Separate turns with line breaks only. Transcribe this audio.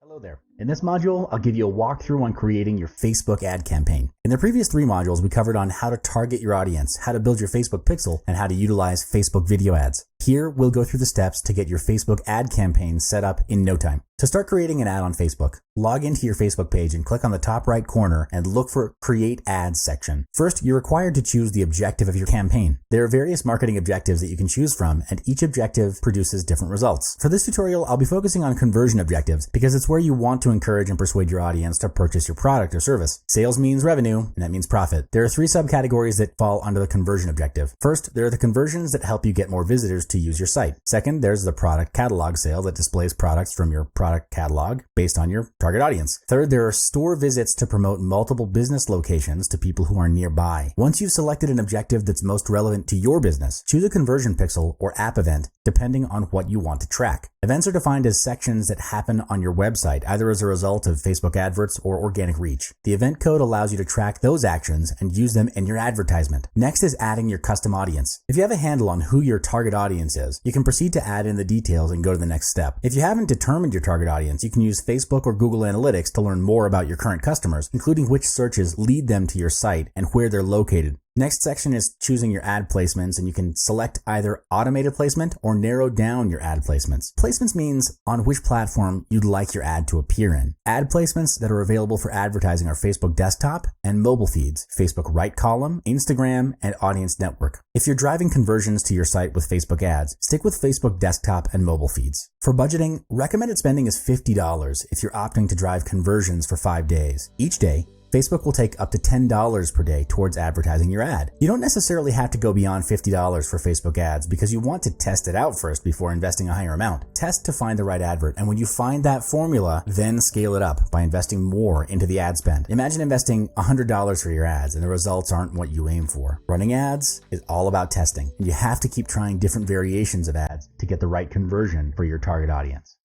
Hello there. In this module, I'll give you a walkthrough on creating your Facebook ad campaign. In the previous 3 modules, we covered on how to target your audience, how to build your Facebook pixel, and how to utilize Facebook video ads. Here, we'll go through the steps to get your Facebook ad campaign set up in no time. To start creating an ad on Facebook, log into your Facebook page and click on the top right corner and look for Create Ads section. First, you're required to choose the objective of your campaign. There are various marketing objectives that you can choose from, and each objective produces different results. For this tutorial, I'll be focusing on conversion objectives because it's where you want to encourage and persuade your audience to purchase your product or service. Sales means revenue, and that means profit. There are 3 subcategories that fall under the conversion objective. First, there are the conversions that help you get more visitors to use your site. Second, there's the product catalog sale that displays products from your product catalog based on your target audience. Third, there are store visits to promote multiple business locations to people who are nearby. Once you've selected an objective that's most relevant to your business, choose a conversion pixel or app event depending on what you want to track. Events are defined as sections that happen on your website, either as a result of Facebook adverts or organic reach. The event code allows you to track those actions and use them in your advertisement. Next is adding your custom audience. If you have a handle on who your target audience is, you can proceed to add in the details and go to the next step. If you haven't determined your target audience, you can use Facebook or Google Analytics to learn more about your current customers, including which searches lead them to your site and where they're located. Next section is choosing your ad placements, and you can select either automated placement or narrow down your ad placements. Placements means on which platform you'd like your ad to appear in. Ad placements that are available for advertising are Facebook desktop and mobile feeds, Facebook right column, Instagram, and audience network. If you're driving conversions to your site with Facebook ads, stick with Facebook desktop and mobile feeds. For budgeting, recommended spending is $50 if you're opting to drive conversions for 5 days. Each day, Facebook will take up to $10 per day towards advertising your ad. You don't necessarily have to go beyond $50 for Facebook ads because you want to test it out first before investing a higher amount. Test to find the right advert, and when you find that formula, then scale it up by investing more into the ad spend. Imagine investing $100 for your ads and the results aren't what you aim for. Running ads is all about testing, and you have to keep trying different variations of ads to get the right conversion for your target audience.